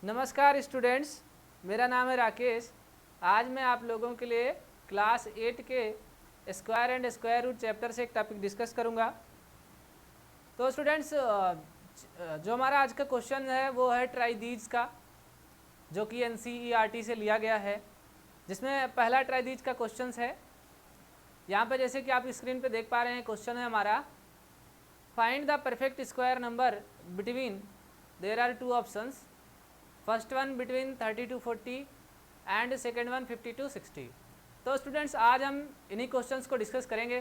नमस्कार स्टूडेंट्स, मेरा नाम है राकेश। आज मैं आप लोगों के लिए क्लास 8 के square and square root chapter से एक टॉपिक डिस्कस करूंगा। तो स्टूडेंट्स, जो हमारा आज का क्वेश्चन है वो है ट्राइदीज का, जो कि NCERT से लिया गया है, जिसमें पहला ट्राइदीज का क्वेश्चन है। यहाँ पे जैसे कि आप स्क्रीन पे देख पा रहे हैं, क्वेश्चन है हमारा, find the perfect square number between, there are two options, first one between 30 to 40 and second one 50 to 60। तो स्टूडेंट्स, आज हम इन्हीं क्वेश्चंस को डिस्कस करेंगे।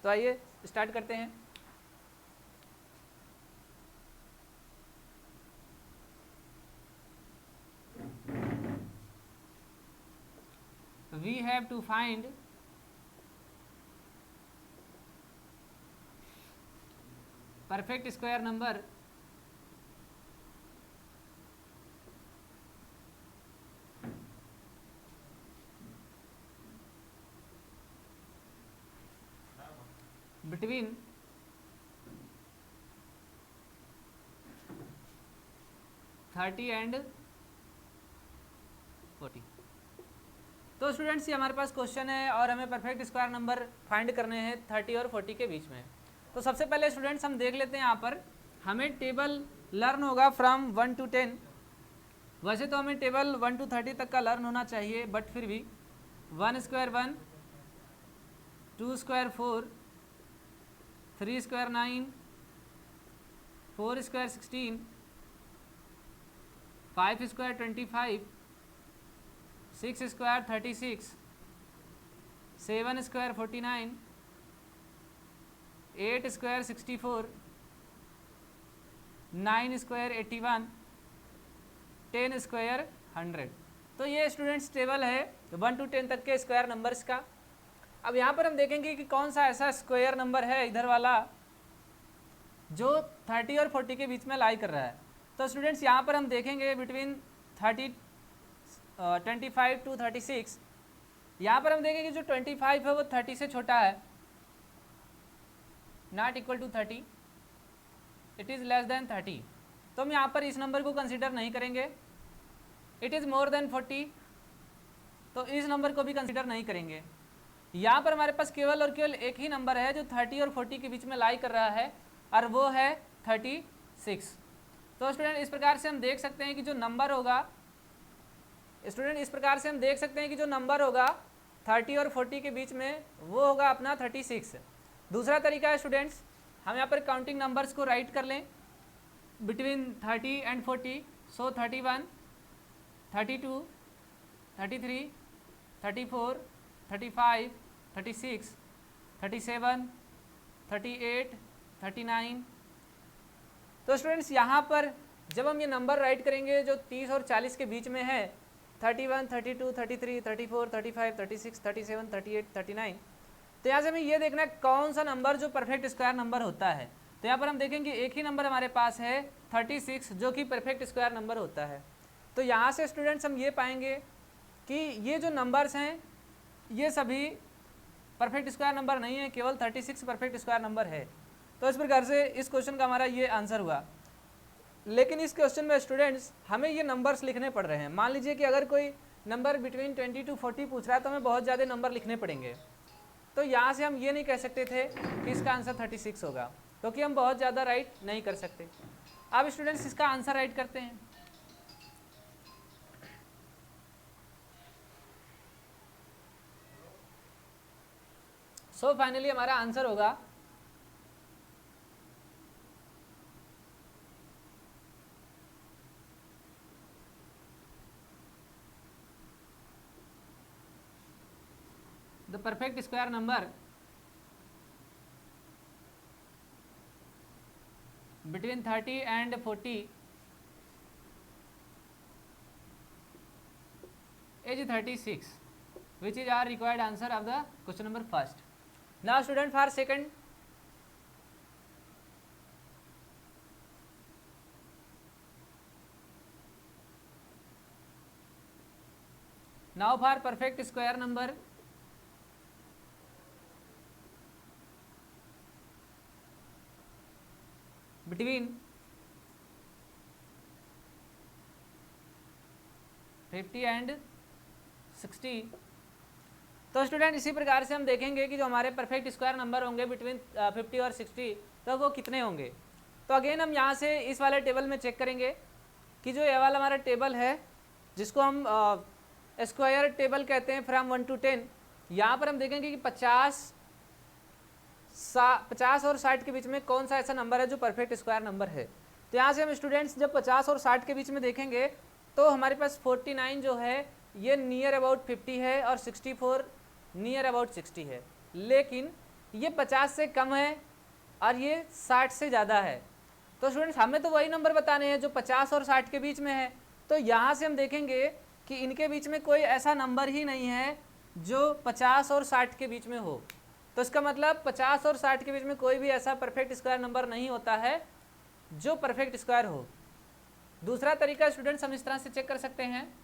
तो आइए स्टार्ट करते हैं। We have to find perfect square number between 30 and 40। तो स्टूडेंट्स, ये हमारे पास क्वेश्चन है और हमें परफेक्ट स्क्वायर नंबर फाइंड करने हैं 30 और 40 के बीच में। तो सबसे पहले स्टूडेंट्स हम देख लेते हैं, यहाँ पर हमें टेबल लर्न होगा फ्रॉम 1 to 10। वैसे तो हमें टेबल 1 to 30 तक का लर्न होना चाहिए, बट फिर भी 1 square 1, 2 square 4, 3 square 9, 4 square 16, 5 square 25, 6 square 36, 7 square 49, 8 square 64, 9 square 81, 10 square 100। तो ये स्टूडेंट्स टेबल है 1 to 10 तक के स्क्वायर नंबर्स का। अब यहाँ पर हम देखेंगे कि कौन सा ऐसा स्क्वायर नंबर है इधर वाला जो 30 और 40 के बीच में लाई कर रहा है। तो स्टूडेंट्स, यहाँ पर हम देखेंगे बिटवीन 25 to 36। यहाँ पर हम देखेंगे जो 25 है वो 30 से छोटा है, not equal to 30, it is less than 30। तो हम यहाँ पर इस नंबर को कंसिडर नहीं करेंगे। इट इज़ मोर देन 40, तो इस नंबर को भी कंसिडर नहीं करेंगे। यहाँ पर हमारे पास केवल और केवल एक ही नंबर है जो 30 और 40 के बीच में लाई कर रहा है, और वो है 36। तो स्टूडेंट, इस प्रकार से हम देख सकते हैं कि जो नंबर होगा, स्टूडेंट इस प्रकार से हम देख सकते हैं कि जो नंबर होगा 30 और 40 के बीच में वो होगा अपना 36। दूसरा तरीका है स्टूडेंट्स, हम यहाँ पर काउंटिंग नंबर्स को राइट कर लें बिटवीन 30 एंड 40। सो 31, 32, 33, 34, 35, 36, 37, 38, 39। तो स्टूडेंट्स, यहाँ पर जब हम ये नंबर राइट करेंगे जो 30 और 40 के बीच में है, 31, 32, 33, 34, 35, 36, 37, 38, 39, तो यहाँ से हमें ये देखना है कौन सा नंबर जो परफेक्ट स्क्वायर नंबर होता है। तो यहाँ पर हम देखेंगे एक ही नंबर हमारे पास है 36, जो कि परफेक्ट स्क्वायर नंबर होता है। तो यहाँ से स्टूडेंट्स हम ये पाएंगे कि ये जो नंबर्स हैं ये सभी परफेक्ट स्क्वायर नंबर नहीं है, केवल 36 परफेक्ट स्क्वायर नंबर है। तो इस प्रकार से इस क्वेश्चन का हमारा ये आंसर हुआ। लेकिन इस क्वेश्चन में स्टूडेंट्स हमें ये नंबर्स लिखने पड़ रहे हैं। मान लीजिए कि अगर कोई नंबर बिटवीन 20 to 40 पूछ रहा है तो हमें बहुत ज़्यादा नंबर लिखने पड़ेंगे। तो यहाँ से हम ये नहीं कह सकते थे कि इसका आंसर 36 होगा, क्योंकि हम बहुत ज़्यादा राइट नहीं कर सकते। अब स्टूडेंट्स इसका आंसर राइट करते हैं। सो फाइनली हमारा आंसर होगा the perfect square number between 30 and 40 is 36, which is our required answer of the question number first. Now student, for second, now for perfect square number between 50 and 60। तो student इसी प्रकार से हम देखेंगे कि जो हमारे परफेक्ट स्क्वायर नंबर होंगे बिटवीन 50 और 60 तो वो कितने होंगे। तो अगेन हम यहाँ से इस वाले टेबल में चेक करेंगे कि जो ये वाला हमारा टेबल है जिसको हम स्क्वायर टेबल कहते हैं फ्रॉम 1 to 10, यहाँ पर हम देखेंगे कि 50 और 60 के बीच में कौन सा ऐसा नंबर है जो परफेक्ट स्क्वायर नंबर है। तो यहाँ से हम स्टूडेंट्स जब 50 और 60 के बीच में देखेंगे तो हमारे पास 49 जो है ये नियर अबाउट 50 है और 64 नियर अबाउट 60 है, लेकिन ये 50 से कम है और ये 60 से ज़्यादा है। तो स्टूडेंट्स हमें तो वही नंबर बताने हैं जो 50 और 60 के बीच में है। तो यहाँ से हम देखेंगे कि इनके बीच में कोई ऐसा नंबर ही नहीं है जो 50 और 60 के बीच में हो। तो इसका मतलब 50 और 60 के बीच में कोई भी ऐसा परफेक्ट स्क्वायर नंबर नहीं होता है जो परफेक्ट स्क्वायर हो। दूसरा तरीका स्टूडेंट्स हम इस तरह से चेक कर सकते हैं,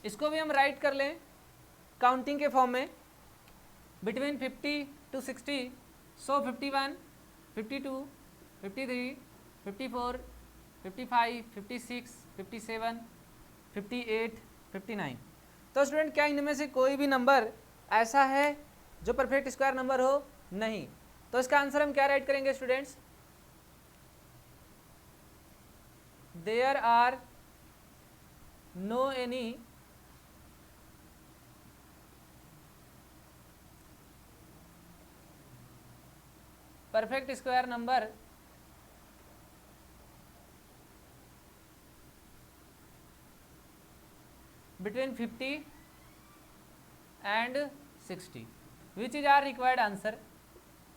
इसको भी हम राइट कर लें काउंटिंग के फॉर्म में, बिटवीन 50 to 60, सो 51, 52, 53, 54, 55, 56, 57, 58, 59। तो स्टूडेंट क्या इनमें से कोई भी नंबर ऐसा है जो परफेक्ट स्क्वायर नंबर हो? नहीं। तो इसका आंसर हम क्या राइट करेंगे students? There are no any perfect square number between 50 and 60 which is our required answer।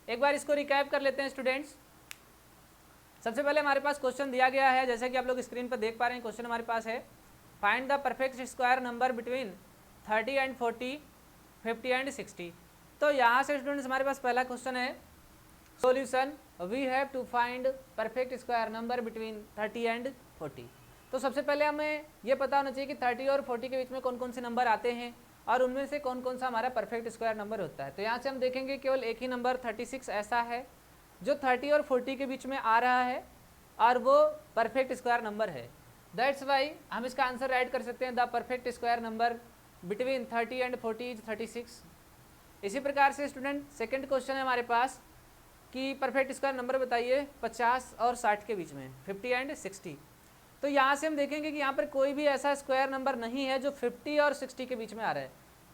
एक बार इसको रिकैप कर लेते हैं स्टूडेंट्स। सबसे पहले हमारे पास क्वेश्चन दिया गया है, जैसे कि आप लोग स्क्रीन पर देख पा रहे हैं। क्वेश्चन हमारे पास है find the perfect square number between 30 and 40, 50 and 60। तो यहाँ से स्टूडेंट्स हमारे पास पहला क्वेश्चन है solution we have to find perfect square number between 30 and 40। तो सबसे पहले हमें यह पता होना चाहिए कि 30 और 40 के बीच में कौन कौन से नंबर आते हैं और उनमें से कौन कौन सा हमारा परफेक्ट स्क्वायर नंबर होता है। तो यहाँ से हम देखेंगे केवल एक ही नंबर 36 ऐसा है जो 30 और 40 के बीच में आ रहा है और वो परफेक्ट स्क्वायर नंबर है। दैट्स वाई हम इसका आंसर राइट कर सकते हैं the perfect square number between 30 and 40 is 36। इसी प्रकार से स्टूडेंट सेकेंड क्वेश्चन है हमारे पास कि परफेक्ट स्क्वायर नंबर बताइए 50 और 60 के बीच में, 50 एंड 60। तो यहाँ से हम देखेंगे कि यहाँ पर कोई भी ऐसा स्क्वायर नंबर नहीं है जो 50 और 60 के बीच में आ रहा है।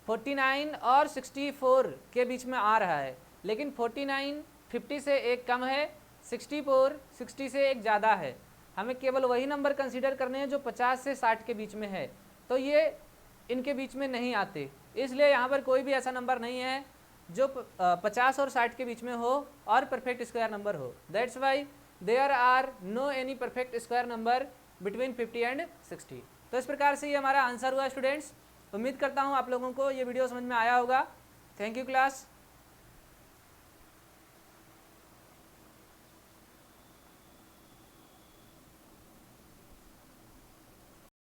49 और 64 के बीच में आ रहा है, लेकिन 49 50 से एक कम है, 64 60 से एक ज़्यादा है। हमें केवल वही नंबर कंसीडर करने हैं जो 50 से 60 के बीच में है। तो ये इनके बीच में नहीं आते, इसलिए यहाँ पर कोई भी ऐसा नंबर नहीं है जो 50 और 60 के बीच में हो और परफेक्ट स्क्वायर नंबर हो। That's why there are no any perfect square number between 50 and 60। तो इस प्रकार से ये हमारा आंसर हुआ स्टूडेंट्स। उम्मीद करता हूँ आप लोगों को ये वीडियो समझ में आया होगा। Thank you class.